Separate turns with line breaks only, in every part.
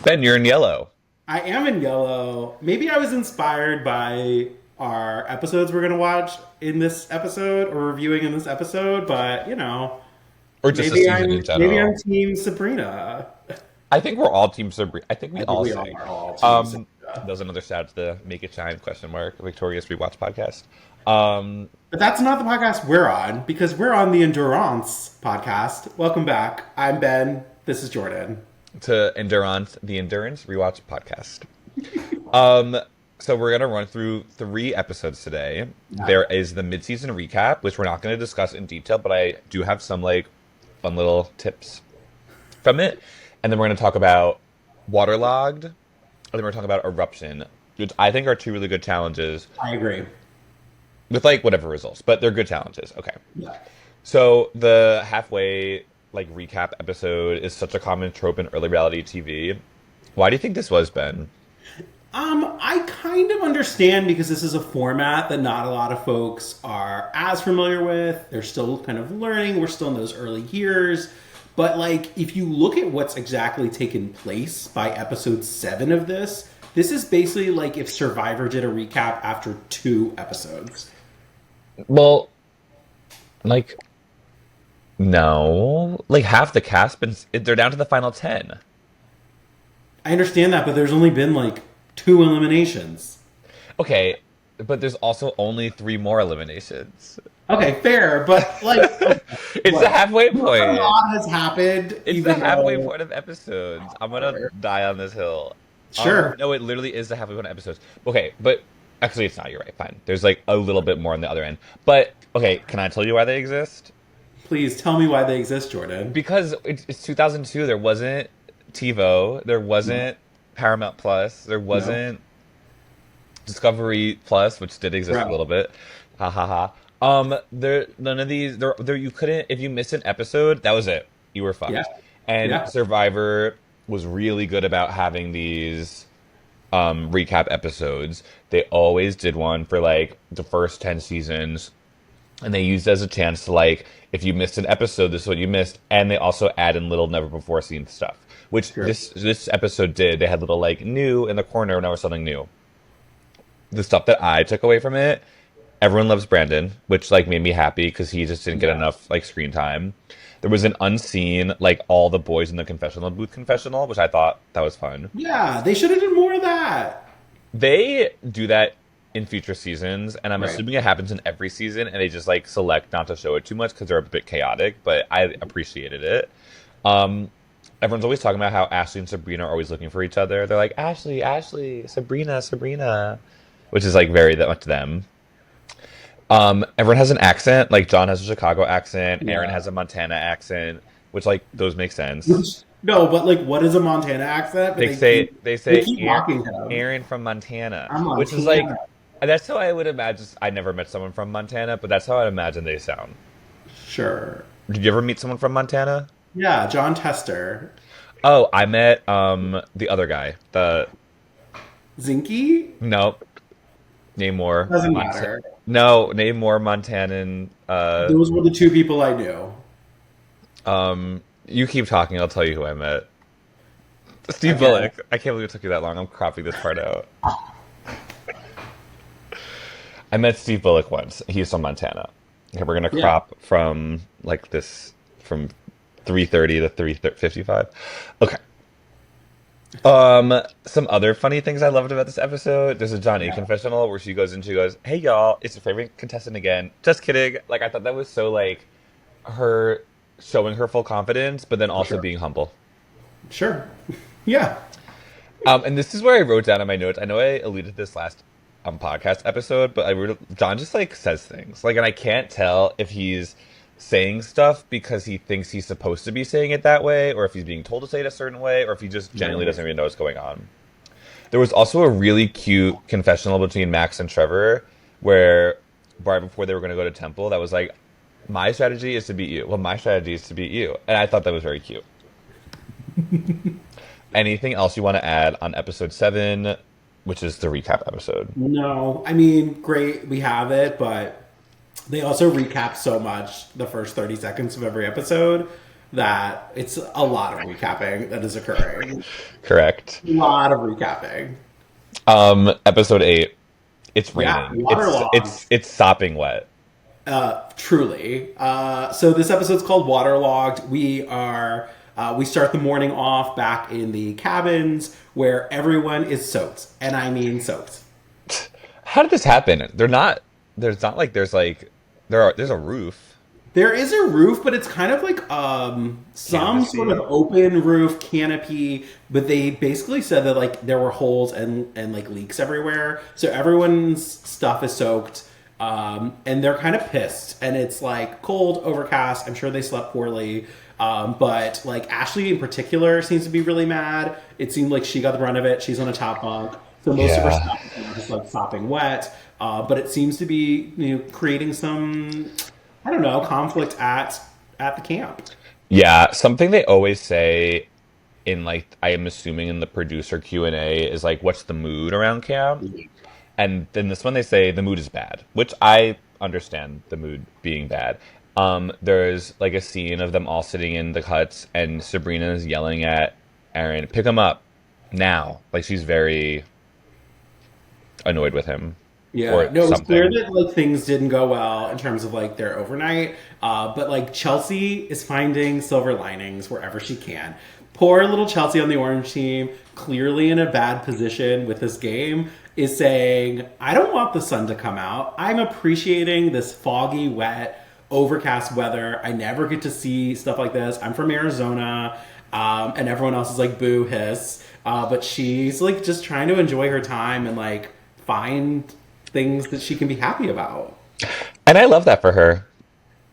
Ben, you're in yellow.
I am in yellow. Maybe I was inspired by our episodes we're going to watch in this episode or reviewing in this episode, but
Or just a
maybe
season in
I'm
general.
team Sabrina.
I think we're all Team Sabrina. I think we
I think
all
we all
sing.
are all team
Um,
Sabrina.
that was another shout out to the Make It Shine question mark Victorious Rewatch podcast. Um,
But that's not the podcast we're on because we're on the Endurance podcast. Welcome back. I'm Ben. This is Jordan.
to Endurance, the Endurance Rewatch podcast. Um, so we're gonna run through 3 episodes today.
Yeah.
There is the mid-season recap, which we're not gonna discuss in detail, but I do have some like fun little tips from it. And then we're gonna talk about Waterlogged, and then we're gonna talk about Eruption, which I think are 2 really good challenges
I agree.
with like whatever results, but they're good challenges. Okay.
Yeah.
So the halfway like recap episode is such a common trope in early reality TV. Why do you think this was, Ben?
I kind of understand because this is a format that not a lot of folks are as familiar with. They're still kind of learning. We're still in those early years. But like if you look at what's exactly taken place by episode 7 of this is basically like if Survivor did a recap after 2 episodes.
Well, like no, like half the cast been they're down to the final 10.
I understand that, but there's only been like 2 eliminations.
Okay, but there's also only 3 more eliminations.
Okay, fair, but like
It's the
what?
halfway
A
point.
lot has happened,
It's the
even
halfway
though
point of episodes. I'm gonna die on this hill.
sure.
No, it literally is the halfway point of episodes. Okay, but actually, it's not. You're right. Fine. There's like a little bit more on the other end. But okay, can I tell you why they exist?
Please tell me why they exist, Jordan.
Because it's 2002. There wasn't TiVo. There
No.
wasn't Paramount Plus. There
No.
wasn't Discovery Plus, which did exist a
Bro.
little bit. Ha ha ha. There none of these. There you couldn't if you missed an episode. That was it. You were
Yeah.
fucked. And
Yeah.
Survivor was really good about having these recap episodes. They always did one for like the first 10 seasons, and they used it as a chance to like if you missed an episode, this is what you missed, and they also add in little never before seen stuff, which
Sure.
this episode did. They had little like new in the corner when I was something new. The stuff that I took away from it, everyone loves Brandon, which like made me happy because he just didn't get
Yeah.
enough like screen time. There was an unseen like all the boys in the confessional booth confessional, which I thought that was fun.
Yeah. They should have done more of that.
They do that in future seasons, and I'm
Right.
assuming it happens in every season, and they just like select not to show it too much because they're a bit chaotic. But I appreciated it. Um, Everyone's always talking about how Ashley and Sabrina are always looking for each other. They're like Ashley, Ashley, Sabrina, Sabrina, which is like very that much them. Everyone has an accent. Like John has a Chicago accent. Aaron
Yeah.
has a Montana accent, which like those make sense.
No, but like, what is a Montana accent? But
They say they
they
say
keep mocking him.
Aaron from Montana,
I'm
which is like
Montana.
that's how I would imagine. I never met someone from Montana, but that's how I imagine they sound.
Sure.
Did you ever meet someone from Montana?
Yeah, John Tester.
Oh, I met the other guy. The
Zinky?
no, name more.
Doesn't matter.
No, name more Montanan.
Those were the 2 people I knew.
You keep talking. I'll tell you who I met. Steve
Okay.
Bullock. I can't believe it took you that long. I'm cropping this part out. I met Steve Bullock once. He's from Montana. Okay, we're gonna
Yeah.
crop from like this from 3:30 to 3:55. Okay. Some other funny things I loved about this episode. There's a John A
Yeah.
confessional where she goes and she goes, "Hey y'all, it's your favorite contestant again." Just kidding. Like I thought that was so like her showing her full confidence, but then also
Sure.
being humble.
Sure. Yeah.
And this is where I wrote down in my notes. I know I alluded to this last podcast episode, but I wrote John just like says things like, and I can't tell if he's saying stuff because he thinks he's supposed to be saying it that way, or if he's being told to say it a certain way, or if he just genuinely
Right.
doesn't even know what's going on. There was also a really cute confessional between Max and Trevor, where right before they were going to go to Temple, that was like, "My strategy is to beat you." Well, my strategy is to beat you, and I thought that was very cute. Anything else you want to add on episode 7, which is the recap episode?
No, I mean, great, we have it, but they also recap so much the first 30 seconds of every episode that it's a lot of recapping that is occurring.
Correct.
A lot of recapping.
Episode 8. It's
Yeah,
raining.
waterlogged.
It's sopping wet.
Truly. So this episode's called Waterlogged. We start the morning off back in the cabins where everyone is soaked, and I mean soaked.
How did this happen? There's not like there's a roof.
There is a roof, but it's kind of like some
Canopy.
sort of open roof canopy. But they basically said that like there were holes and like leaks everywhere, so everyone's stuff is soaked. And they're kind of pissed, and it's like cold, overcast. I'm sure they slept poorly. But like Ashley in particular seems to be really mad. It seemed like she got the brunt of it. She's on a top bunk, so most of her
Yeah.
stuff is just like sopping wet. But it seems to be creating some, I don't know, conflict at the camp.
Yeah, something they always say in like I am assuming in the producer Q&A is like what's the mood around camp? And then this one they say the mood is bad, which I understand the mood being bad. There's like a scene of them all sitting in the huts and Sabrina is yelling at Aaron, pick him up now. Like she's very annoyed with him
Yeah,
or
no, it was clear
something.
that like things didn't go well in terms of like their overnight. But like Chelsea is finding silver linings wherever she can. Poor little Chelsea on the orange team, clearly in a bad position with this game, is saying, "I don't want the sun to come out. I'm appreciating this foggy, wet, overcast weather. I never get to see stuff like this. I'm from Arizona." And everyone else is like, boo, hiss. But she's like just trying to enjoy her time and like find things that she can be happy about.
And I love that for her.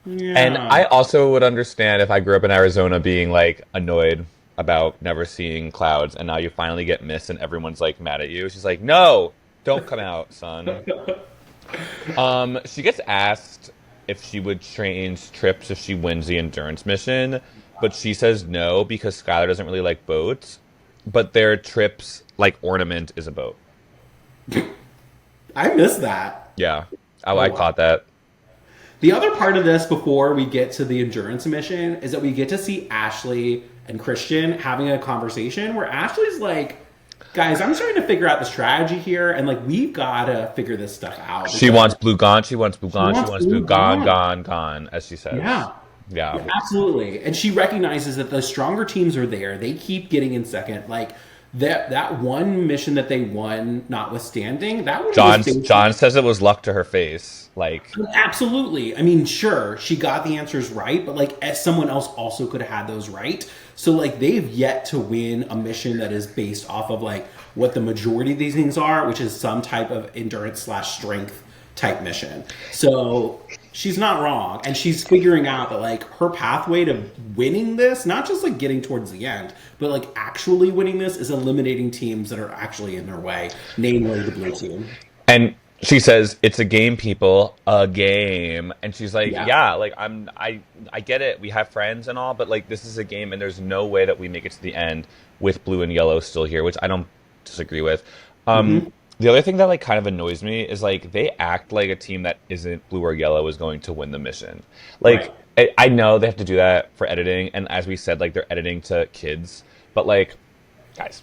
And
Yeah.
I also would understand if I grew up in Arizona being like annoyed about never seeing clouds and now you finally get mist and everyone's like mad at you. She's like, "No, don't come out, son." She gets asked if she would change trips if she wins the endurance mission, but she says no because Skylar doesn't really like boats. But their trips like ornament is a boat.
I miss that.
Yeah. Oh,
Oh,
I
wow.
caught that.
The other part of this before we get to the endurance mission is that we get to see Ashley and Christian having a conversation where Ashley's like, guys, I'm starting to figure out the strategy here, and like we've got to figure this stuff out
She
because
wants blue gone. She wants blue
she
gone. She
wants
wants blue
blue
gone,
gone.
gone, gone, as she says.
Yeah.
Yeah.
Yeah, absolutely. And she recognizes that the stronger teams are there. They keep getting in second. Like that one mission that they won, notwithstanding, that one was basically
John says it was luck to her face. Like,
absolutely. I mean, sure, she got the answers right, but like as someone else also could have had those right. So like they've yet to win a mission that is based off of like what the majority of these things are, which is some type of endurance slash strength type mission. So she's not wrong, and she's figuring out that like her pathway to winning this, not just like getting towards the end, but like actually winning this is eliminating teams that are actually in their way, namely the blue team.
and she says it's a game, people, a game. And she's like,
Yeah.
yeah, like I get it. We have friends and all, but like this is a game, and there's no way that we make it to the end with blue and yellow still here, which I don't disagree with.
Hmm.
The other thing that like kind of annoys me is like they act like a team that isn't blue or yellow is going to win the mission.
Right.
Like I know they have to do that for editing, and as we said, like they're editing to kids, but like, guys,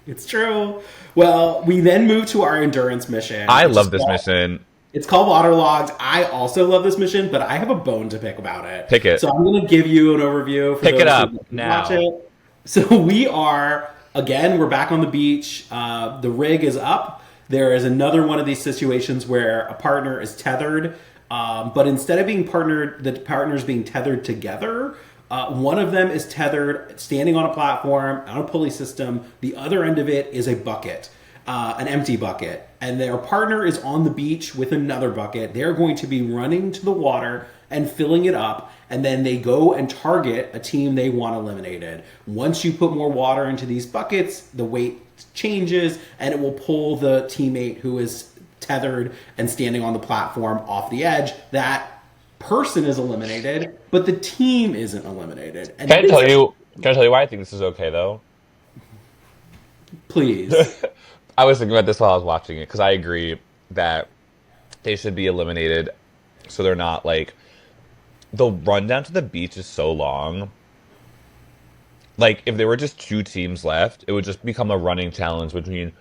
It's true. Well, we then move to our endurance mission.
I
which is
love this mission.
It's called Waterlogged. I also love this mission, but I have a bone to pick about it.
Pick it.
So I'm going to give you an overview for
Pick it
those
up
who didn't watch
now.
it. So we are, again, we're back on the beach. The rig is up. There is another one of these situations where a partner is tethered, but instead of being partnered, the partners being tethered together, one of them is tethered, standing on a platform, on a pulley system. The other end of it is a bucket, an empty bucket. And their partner is on the beach with another bucket. They're going to be running to the water and filling it up. And then they go and target a team they want eliminated. Once you put more water into these buckets, the weight changes and it will pull the teammate who is tethered and standing on the platform off the edge. That person is eliminated, but the team isn't eliminated. And
Can I
this,
tell you? Can I tell you why I think this is okay though?
please.
I was thinking about this while I was watching it because I agree that they should be eliminated, so they're not like the run down to the beach is so long. Like, if there were just two teams left, it would just become a running challenge between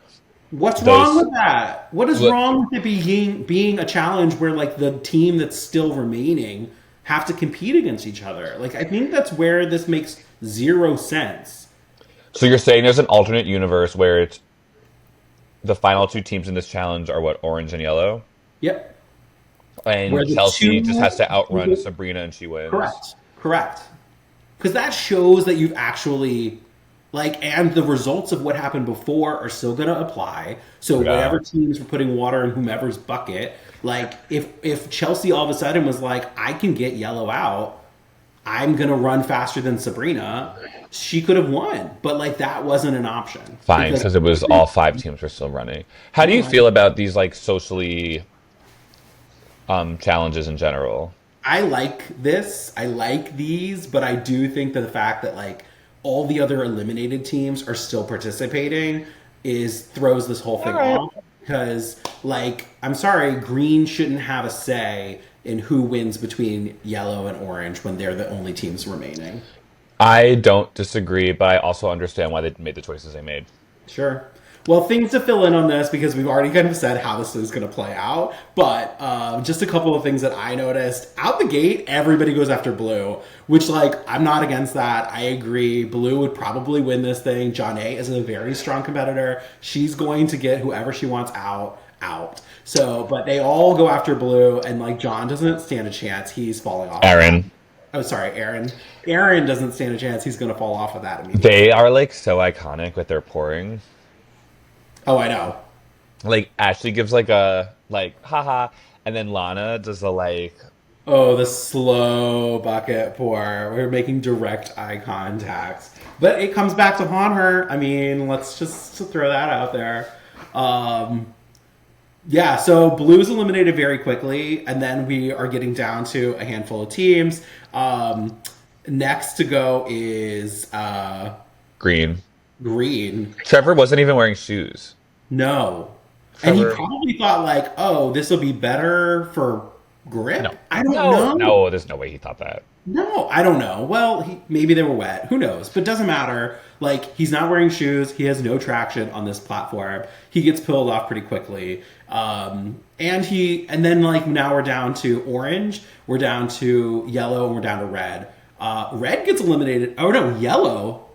What's wrong
those.
with that? What is
But
wrong with it being a challenge where like the team that's still remaining have to compete against each other? Like I think that's where this makes zero sense.
so you're saying there's an alternate universe where it's the final two teams in this challenge are what, orange and yellow,
Yep. Where
and
the
Chelsea just
two
has to outrun Sabrina and she wins.
correct. Because that shows that you've actually like, and the results of what happened before are still going to apply. So
Yeah,
whatever teams were putting water in whomever's bucket, like if Chelsea all of a sudden was like, I can get yellow out, I'm going to run faster than Sabrina, she could have won. But like that wasn't an option
fine,
because
because it was all five teams were still running. How do you feel about these like socially challenges in general?
I like this. I like these, but I do think that the fact that like all the other eliminated teams are still participating is throws this whole thing off. Because like, I'm sorry, green shouldn't have a say in who wins between yellow and orange when they're the only teams remaining.
I don't disagree, but I also understand why they made the choices they made.
Sure. Well, things to fill in on this because we've already kind of said how this is going to play out. But just a couple of things that I noticed. Out the gate, everybody goes after blue, which, like, I'm not against that. I agree. Blue would probably win this thing. John A is a very strong competitor. She's going to get whoever she wants out. So, but they all go after blue, and, like, John doesn't stand a chance. He's falling off.
Aaron,
Oh, sorry, Aaron. Aaron doesn't stand a chance. He's going to fall off of that immediately.
they are like so iconic with their pouring.
Oh, I know.
Like Ashley gives like a like haha, and then Lana does the like
Oh, the slow bucket pour. We're making direct eye contact. But it comes back to haunt her. I mean, let's just throw that out there. Yeah, so Blue's eliminated very quickly, and then we are getting down to a handful of teams. Next to go is
green.
Green.
Trevor wasn't even wearing shoes.
No. And he
Trevor,
probably thought, like, oh, this will be better for grip?
no,
I don't
no,
know.
no. There's no way he thought that.
No, I don't know. Well, maybe they were wet. Who knows? But it doesn't matter. Like, he's not wearing shoes. He has no traction on this platform. He gets pulled off pretty quickly. And then, like, now we're down to orange. We're down to yellow, and we're down to red. Red gets eliminated. Oh, no, yellow.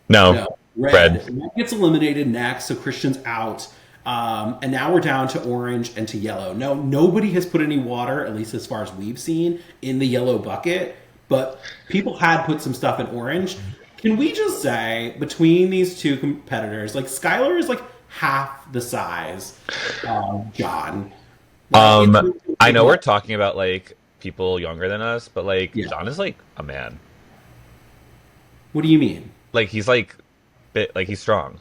No,
No, red.
red.
Red gets eliminated next, so Christian's out. And now we're down to orange and to yellow. No, nobody has put any water, at least as far as we've seen, in the yellow bucket. But people had put some stuff in orange. Can we just say, between these two competitors, like Skylar is like half the size of John. Like,
I know we're talking about like people younger than us, but like
Yeah.
John is like a man.
What do you mean?
Like he's like bit like he's strong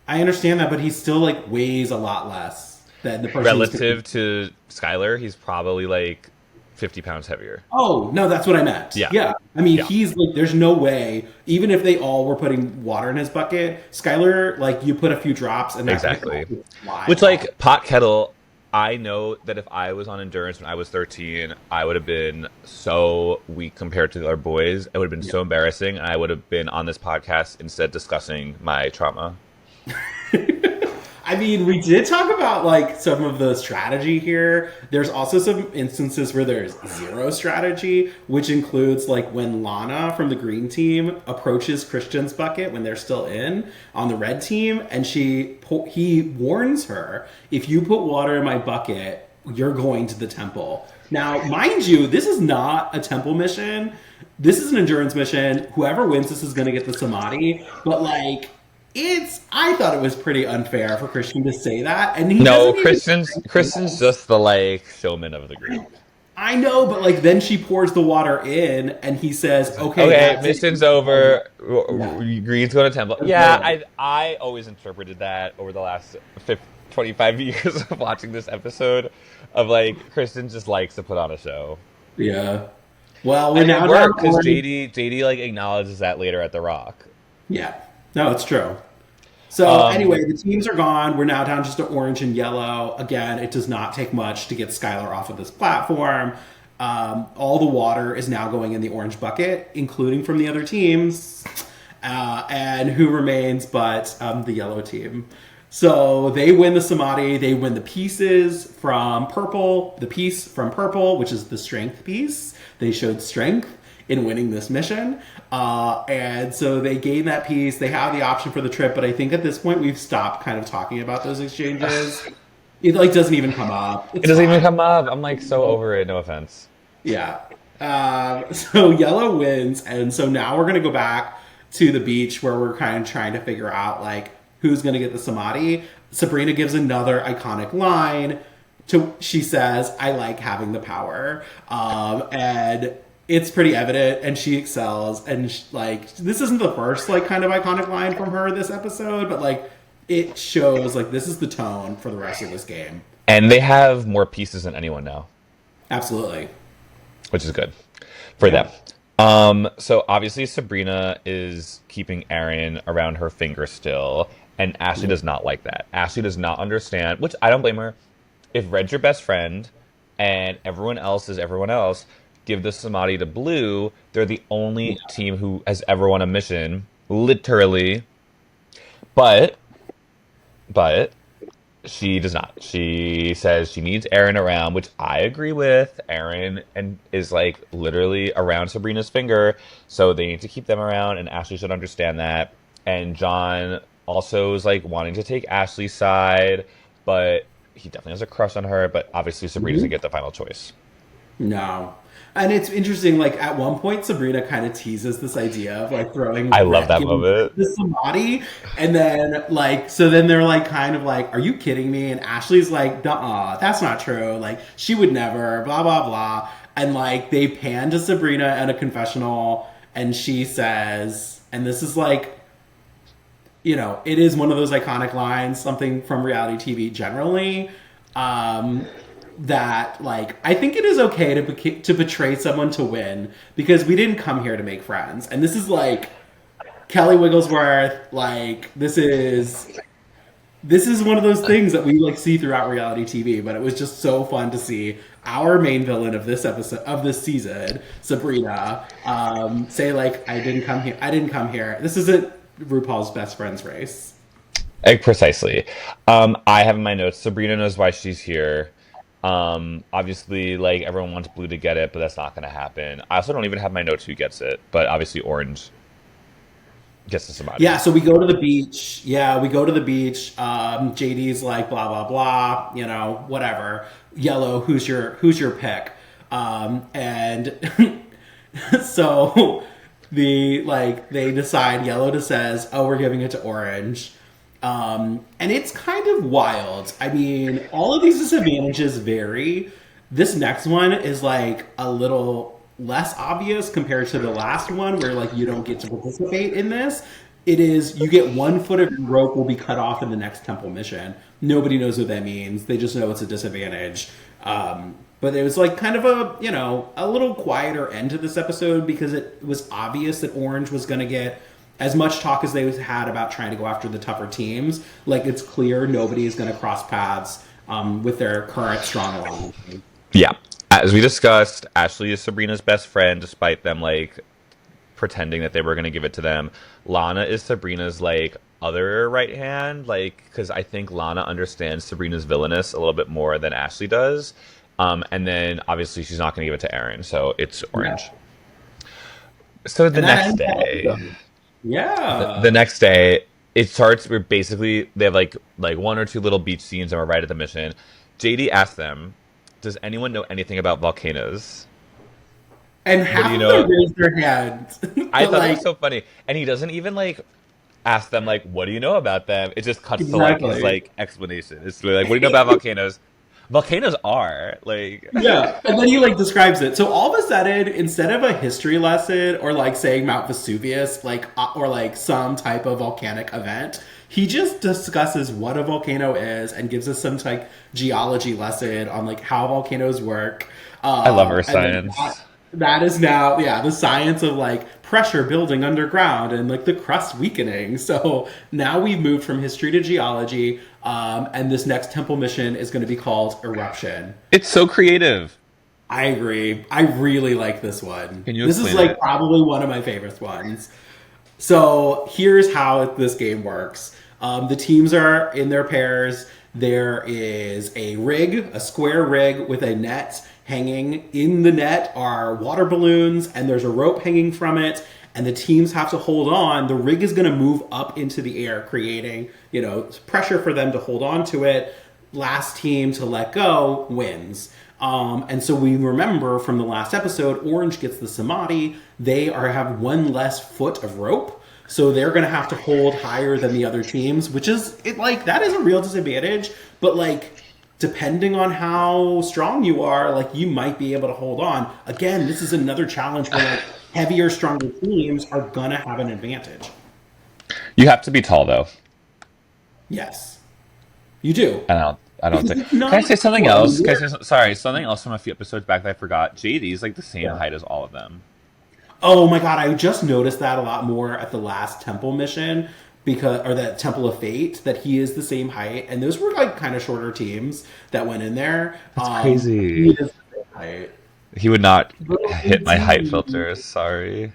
I understand that, but he still like weighs a lot less than the person who's
relative to Skylar. He's probably like 50 pounds heavier.
Oh, no, that's what I meant.
Yeah.
Yeah. I mean,
Yeah.
he's like, there's no way, even if they all were putting water in his bucket, Skylar, like, you put a few drops and that
Exactly.
would fly
Which
off.
like pot kettle. I know that if I was on endurance when I was 13, I would have been so weak compared to the other boys. It would have been so embarrassing, and I would have been on this podcast instead discussing my trauma.
I mean, we did talk about like some of the strategy here. There's also some instances where there's zero strategy, which includes like when Lana from the green team approaches Christian's bucket when they're still in on the red team, and he warns her, if you put water in my bucket, you're going to the temple. Now, mind you, this is not a temple mission. This is an endurance mission. Whoever wins this is going to get the samadhi, but like, I thought it was pretty unfair for Christian to say that, and he
No,
doesn't even.
Christian's just the like showman of the group.
I know, but like then she pours the water in, and he says, "Okay,
Okay,
that's it."
mission's over.
Yeah.
Green's going to temple. Yeah, I always interpreted that over the last 25 years of watching this episode of like Kristen just likes to put on a show.
Yeah. Well, we're
And
now
it worked
down
because
to-
JD like acknowledges that later at the Rock.
Yeah. No, it's true. So anyway, the teams are gone. We're now down just to orange and yellow. Again, it does not take much to get Skylar off of this platform. All the water is now going in the orange bucket, including from the other teams. And who remains but the yellow team. So they win the Samadhi, they win the pieces from purple, the piece from purple, which is the strength piece. They showed strength in winning this mission. And so they gain that piece. They have the option for the trip, but I think at this point we've stopped kind of talking about those exchanges. It like doesn't even come up.
It doesn't even come up. I'm like so over it, no offense.
Yeah. So yellow wins, and so now we're gonna go back to the beach where we're kind of trying to figure out like who's going to get the Samadhi. Sabrina gives another iconic line. She says, "I like having the power," and it's pretty evident. And she excels. And like this isn't the first like kind of iconic line from her this episode, but like it shows like this is the tone for the rest of this game.
And they have more pieces than anyone now.
Absolutely,
which is good for them. So obviously Sabrina is keeping Aaron around her finger still, and Ashley does not like that. Ashley does not understand, which I don't blame her. If Red's your best friend and everyone else is everyone else, give the Samadhi to Blue. They're the only team who has ever won a mission, literally. But she does not. She says she needs Aaron around, which I agree with. Aaron is like literally around Sabrina's finger, so they need to keep them around, and Ashley should understand that. And John also is like wanting to take Ashley's side, but he definitely has a crush on her. But obviously Sabrina doesn't get the final choice.
No. And it's interesting, like, at one point, Sabrina kind of teases this idea of, like, throwing...
I love that moment.
...the Samadhi, and then, like, so then they're, like, kind of like, are you kidding me? And Ashley's like, duh, that's not true. Like, she would never, blah, blah, blah. And, like, they pan to Sabrina at a confessional, and she says, and this is, like, you know, it is one of those iconic lines, something from reality TV generally, that, like, I think it is okay to betray someone to win, because we didn't come here to make friends. And this is, like, Kelly Wigglesworth, like, this is one of those things that we, like, see throughout reality TV, but it was just so fun to see our main villain of this episode, of this season, Sabrina, say, like, I didn't come here. This isn't RuPaul's best friends race.
Precisely. I have in my notes, Sabrina knows why she's here. Obviously, like, everyone wants Blue to get it, but that's not going to happen. I also don't even have my notes who gets it, but obviously Orange gets to somebody.
Yeah, so we go to the beach. JD's like, blah, blah, blah, you know, whatever. Yellow, who's your pick? And so they decide, Yellow says, oh, we're giving it to Orange. And it's kind of wild. I mean, all of these disadvantages vary. This next one is like a little less obvious compared to the last one, where like you don't get to participate in this. It is, you get 1 foot of your rope will be cut off in the next temple mission. Nobody knows what that means. They just know it's a disadvantage. But it was like kind of a little quieter end to this episode, because it was obvious that Orange was going to get as much talk as they had about trying to go after the tougher teams. Like, it's clear nobody is going to cross paths with their current strong alliance.
Yeah. As we discussed, Ashley is Sabrina's best friend, despite them, like, pretending that they were going to give it to them. Lana is Sabrina's, like, other right hand, like, because I think Lana understands Sabrina's villainous a little bit more than Ashley does. And then, obviously, she's not going to give it to Aaron, so it's Orange. Yeah. So the next day...
Yeah.
The next day, it starts where basically they have like 1 or 2 little beach scenes, and we're right at the mission. JD asked them, does anyone know anything about volcanoes?
And half of them raised their hands.
I thought it was so funny. And he doesn't even like ask them, like, what do you know about them? It just cuts to like his like explanation. It's like, what do you know about volcanoes? Volcanoes are like...
Yeah, and then he like describes it. So all of a sudden, instead of a history lesson or like saying Mount Vesuvius, like or like some type of volcanic event, he just discusses what a volcano is and gives us some like geology lesson on like how volcanoes work.
I love earth science.
That is now, the science of like pressure building underground and like the crust weakening. So now we've moved from history to geology, and this next temple mission is going to be called Eruption.
It's so creative.
I agree. I really like this one.
Can you
This is
explain
like
it?
probably one of my favorite ones. So here's how this game works. The teams are in their pairs. There is a rig, a square rig with a net hanging. In the net are water balloons, and there's a rope hanging from it. And the teams have to hold on. The rig is going to move up into the air, creating, pressure for them to hold on to it. Last team to let go wins. And so we remember from the last episode, Orange gets the Samadhi. They have one less foot of rope. So they're going to have to hold higher than the other teams, which is that is a real disadvantage. But depending on how strong you are, you might be able to hold on. Again, this is another challenge where heavier, stronger teams are going to have an advantage.
You have to be tall, though.
Yes, you do.
I don't think. Can I say something else? Sorry, something else from a few episodes back that I forgot. JD's the same height as all of them.
Oh my god, I just noticed that a lot more at the last temple mission or that Temple of Fate, that he is the same height, and those were kind of shorter teams that went in there.
That's crazy.
He is the same height.
He would not hit my height filters. Sorry.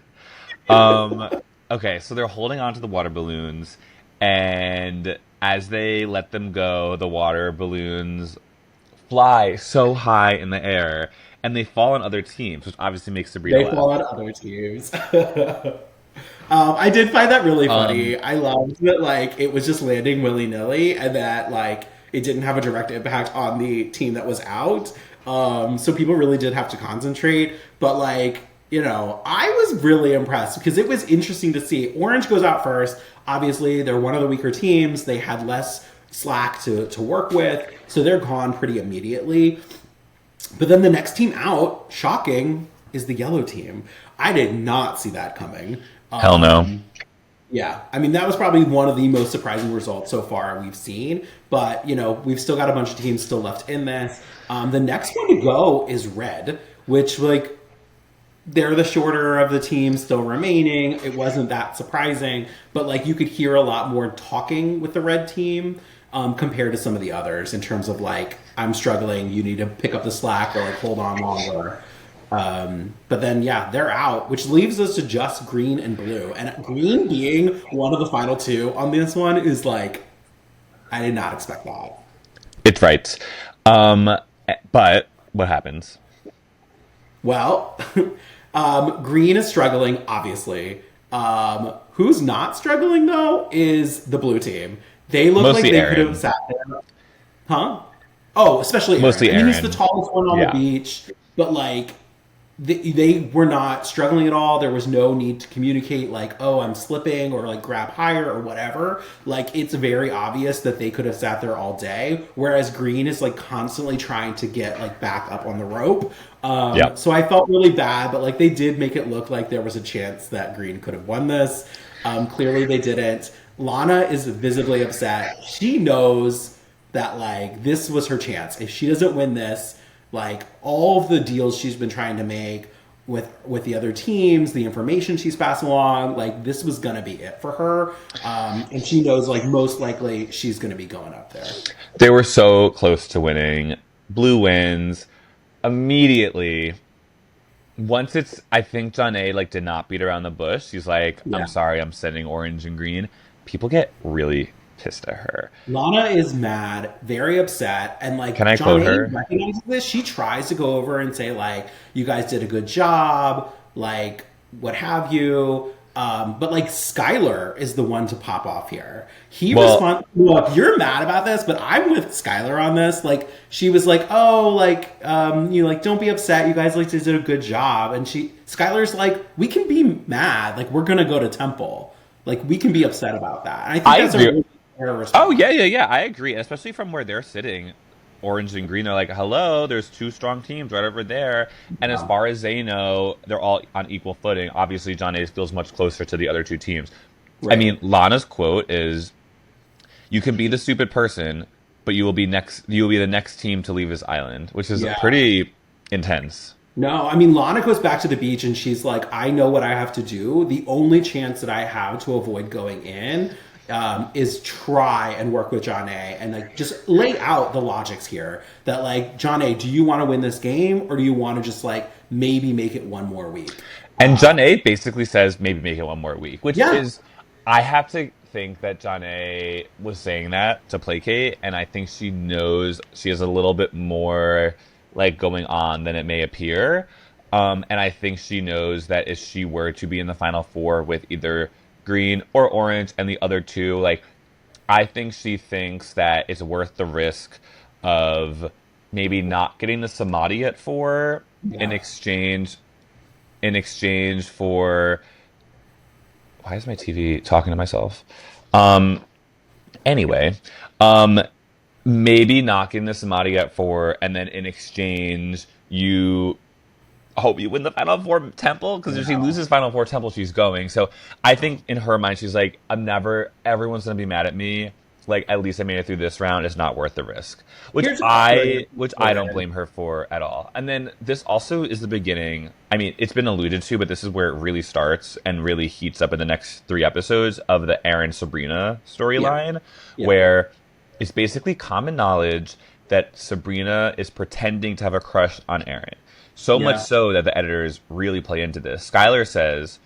Okay, so they're holding on to the water balloons, and as they let them go, the water balloons fly so high in the air, and they fall on other teams, which obviously makes Sabrina laugh.
They fall on other teams. I did find that really funny. I loved that it was just landing willy-nilly, and that it didn't have a direct impact on the team that was out. So people really did have to concentrate. But I was really impressed because it was interesting to see. Orange goes out first. Obviously, they're one of the weaker teams. They had less slack to work with, so they're gone pretty immediately. But then the next team out, shocking, is the yellow team. I did not see that coming.
Hell no.
Yeah, I mean, that was probably one of the most surprising results so far we've seen. But, we've still got a bunch of teams still left in this. The next one to go is red, which, they're the shorter of the teams still remaining. It wasn't that surprising. But, you could hear a lot more talking with the red team compared to some of the others in terms of, I'm struggling, you need to pick up the slack or, hold on longer. But then, yeah, they're out, which leaves us to just green and blue. And green being one of the final two on this one is I did not expect that.
It's right. But what happens?
Well, green is struggling, obviously. Who's not struggling, though, is the blue team. They look
Mostly
like they
Aaron.
could have sat there. Huh? Oh, especially
Mostly
Aaron. I mean, he's
Aaron.
the tallest one on the beach, but they were not struggling at all. There was no need to communicate oh, I'm slipping, or grab higher or whatever. It's very obvious that they could have sat there all day, whereas green is constantly trying to get back up on the rope. So I felt really bad, but they did make it look like there was a chance that green could have won this. Clearly they didn't. Lana is visibly upset. She knows that this was her chance. If she doesn't win this, all of the deals she's been trying to make with the other teams, the information she's passing along, this was gonna be it for her. And she knows most likely she's gonna be going up there.
They were so close to winning. Blue wins immediately. Once I think John A did not beat around the bush. She's I'm sorry, I'm sending orange and green. People get really pissed at her.
Lana is mad, very upset, and
can I
John
quote her?
recognizes this. She tries to go over and say you guys did a good job, what have you. But Skylar is the one to pop off here. He responds, look, you're mad about this, but I'm with Skylar on this. She was don't be upset. You guys did a good job. And Skylar's we can be mad. We're gonna go to Temple. We can be upset about that. And I think that's a really fair response.
Oh yeah. I agree, especially from where they're sitting. Orange and green are hello, there's two strong teams right over there. And as far as they know, they're all on equal footing. Obviously, John A feels much closer to the other two teams. Right. I mean, Lana's quote is, you can be the stupid person, but you will be the next team to leave this island, which is pretty intense.
No, I mean, Lana goes back to the beach and she's I know what I have to do. The only chance that I have to avoid going in is try and work with John A and like just lay out the logics here that like, John A, do you want to win this game or do you want to just like maybe make it one more week?
And John A basically says maybe make it one more week, which
Yeah,
is, I have to think that John A was saying that to placate, and I think she knows she has a little bit more like going on than it may appear. And I think she knows that if she were to be in the final four with either green or orange and the other two, like, I think she thinks that it's worth the risk of maybe not getting the Samadhi at four in
yeah.
exchange for, why is my TV talking to myself? Um anyway, um maybe knocking the Samadhi at four, and then in exchange you hope you win the final four temple, because if she
Yeah.
loses final four temple, she's going. So I think in her mind she's like, I'm never, everyone's gonna be mad at me, like at least I made it through this round, it's not worth the risk, which
Here's a
i
question.
which i don't blame her for at all. And then this also is the beginning, I mean, it's been alluded to, but this is where it really starts and really heats up in the next three episodes of the Aaron Sabrina
Yeah.
storyline,
Yeah.
where it's basically common knowledge that Sabrina is pretending to have a crush on Aaron. So much
Yeah.
so that the editors really play into this. Skylar says,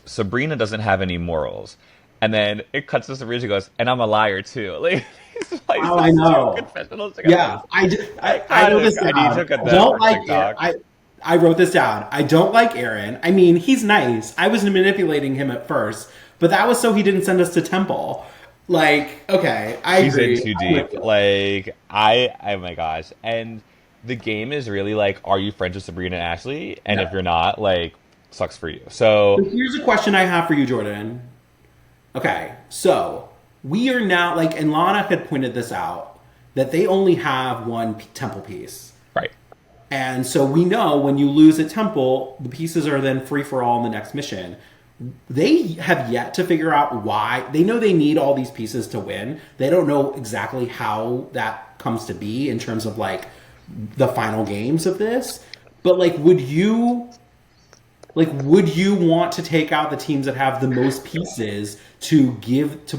Sabrina doesn't have any morals. And then it cuts to Sabrina, she goes, and I'm a liar too. Like, he
Oh,
slices
I
two
know.
confessionals
Yeah,
together.
I wrote this
I need to
down.
look at
I
that
don't
for
like
TikTok.
I wrote this down. I don't like Aaron. I mean, he's nice. I was manipulating him at first, but that was so he didn't send us to temple. Like, okay, I
He's in
agree.
too
I'm
deep.
with you.
Like, oh my gosh. And the game is really like, are you friends with Sabrina and Ashley? And if
Yeah.
you're not, like, sucks for you. So,
So here's a question I have for you, Jordan. Okay, so we are now like, and Lana had pointed this out that they only have one temple piece.
right.
And so we know when you lose a temple, the pieces are then free for all in the next mission. They have yet to figure out why. They know they need all these pieces to win. They don't know exactly how that comes to be in terms of like the final games of this. But like, would you want to take out the teams that have the most pieces to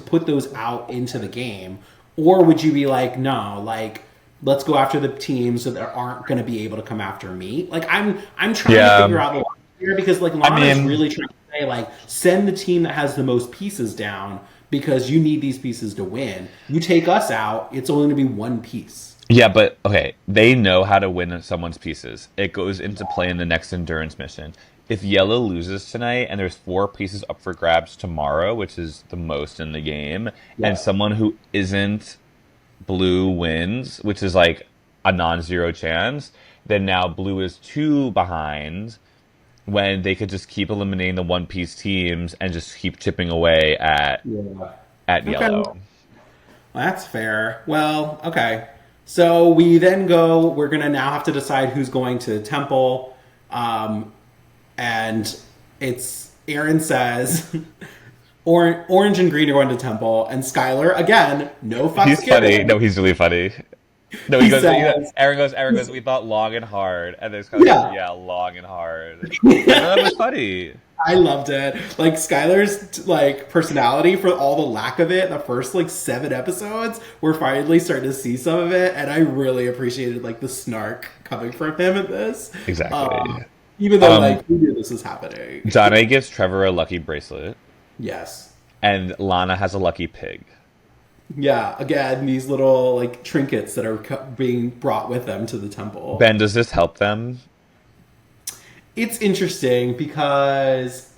put those out into the game, or would you be like, no, like let's go after the teams that aren't going to be able to come after me? Like I'm trying to
Yeah.
figure out the line here because like
I
Lana is
mean,
really trying to say like send the team that has the most pieces down because you need these pieces to win. You take us out, it's only going to be one piece.
yeah, but okay, they know how to win someone's pieces. It goes into play in the next endurance mission. If yellow loses tonight and there's four pieces up for grabs tomorrow, which is the most in the game, and
Yeah.
someone who isn't blue wins, which is like a non-zero chance, then now blue is two behind, when they could just keep eliminating the one piece teams and just keep chipping away
Yeah.
at
Okay.
yellow.
Well, that's fair. Well, okay. So we then go, we're going to now have to decide who's going to Temple. And it's, Aaron says, Orange and Green are going to Temple. And Skylar, again, no fucks
He's funny.
given.
No, he's really funny. No,
He says,
Aaron goes, we thought long and hard. And there's kind of,
yeah.
yeah, long and hard. I thought that was funny.
I loved it. Like Skylar's like personality for all the lack of it, the first like 7 episodes, we're finally starting to see some of it, and I really appreciated like the snark coming from him in this.
Exactly.
Even though like we knew this was happening.
John A gives Trevor a lucky bracelet,
Yes.
and Lana has a lucky pig.
Yeah. Again, these little like trinkets that are being brought with them to the temple.
Ben, does this help them?
It's interesting because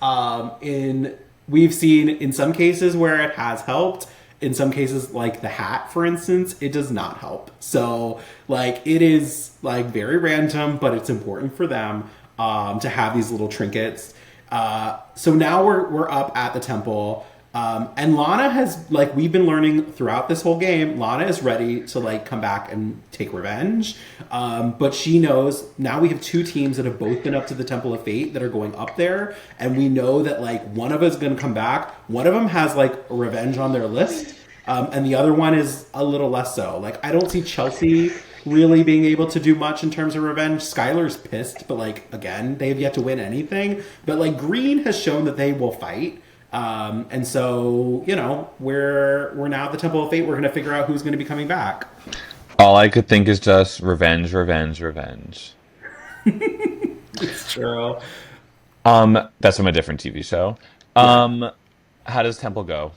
we've seen in some cases where it has helped. In some cases, like the hat, for instance, it does not help. So, like, it is like very random, but it's important for them to have these little trinkets. So now we're up at the temple. And Lana has, like, we've been learning throughout this whole game, Lana is ready to, like, come back and take revenge. But she knows now we have 2 teams that have both been up to the Temple of Fate that are going up there. And we know that, like, one of us is going to come back. One of them has, like, revenge on their list. And the other one is a little less so. Like, I don't see Chelsea really being able to do much in terms of revenge. Skylar's pissed, but, like, again, they have yet to win anything. But, like, Green has shown that they will fight. And so, we're now at the Temple of Fate. We're going to figure out who's going to be coming back.
All I could think is just revenge, revenge, revenge.
It's true.
That's from a different TV show. How does Temple go?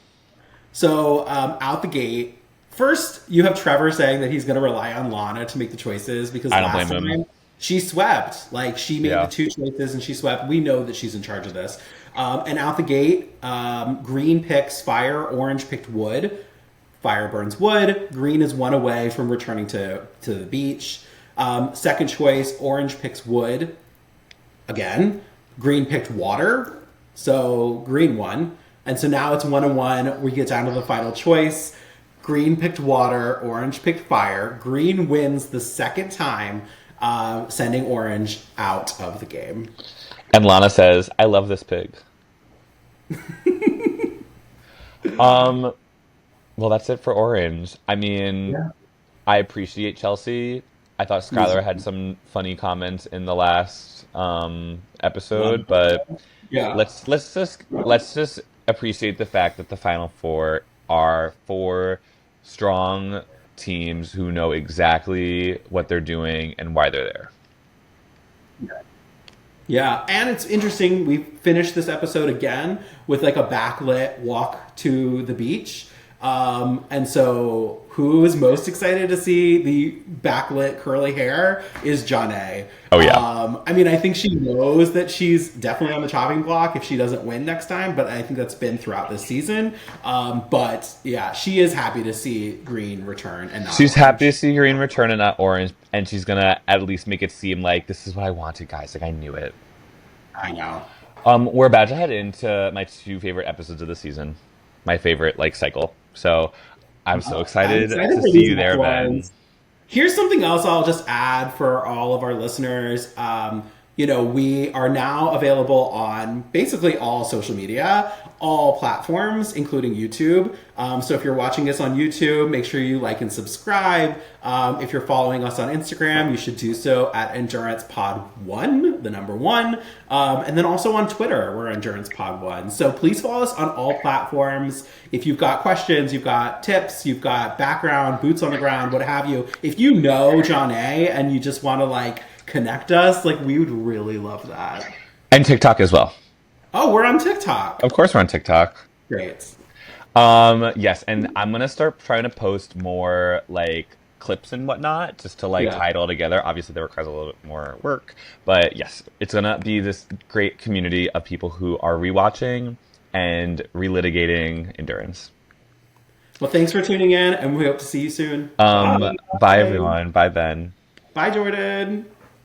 So out the gate, first you have Trevor saying that he's going to rely on Lana to make the choices because
I don't
last
blame him.
time she swept. Like she made
Yeah.
the two choices and she swept. We know that she's in charge of this. And out the gate, green picks fire, orange picked wood. Fire burns wood. Green is one away from returning to the beach. Second choice, orange picks wood. Again, green picked water. So green won. And so now it's 1-1. We get down to the final choice. Green picked water, orange picked fire. Green wins the second time, sending orange out of the game.
And Lana says, "I love this pig." Well, that's it for Orange. I mean,
Yeah.
I appreciate Chelsea. I thought Skylar had some funny comments in the last episode, but
Yeah.
let's just appreciate the fact that the Final Four are four strong teams who know exactly what they're doing and why they're there.
Yeah, and it's interesting. We finished this episode again with like a backlit walk to the beach. And so who is most excited to see the backlit curly hair is Janae.
Oh, yeah.
I mean, I think she knows that she's definitely on the chopping block if she doesn't win next time, but I think that's been throughout this season. But yeah, she is happy to see Green return and not
She's
Orange.
happy to see Green return and not Orange, and she's gonna at least make it seem like this is what I wanted, guys. Like I knew it.
I know.
We're about to head into my two favorite episodes of the season. My favorite like cycle. So I'm so excited
I'm excited
to
for
see
these
you there,
next
Ben.
ones. Here's something else I'll just add for all of our listeners. We are now available on basically all social media, all platforms, including YouTube. So if you're watching us on YouTube, make sure you like and subscribe. If you're following us on Instagram, you should do so at EndurancePod1, the number one. And then also on Twitter, we're EndurancePod1. So please follow us on all platforms. If you've got questions, you've got tips, you've got background, boots on the ground, what have you. If you know John A and you just want to connect us, we would really love that.
And TikTok as well.
Oh, we're on TikTok.
Of course we're on TikTok.
Great.
Yes, and I'm gonna start trying to post more clips and whatnot, just to
Yeah.
tie it all together. Obviously, that requires a little bit more work, but yes, it's gonna be this great community of people who are rewatching and relitigating Endurance.
Well, thanks for tuning in, and we hope to see you soon.
Bye everyone. Bye Ben.
Bye, Jordan.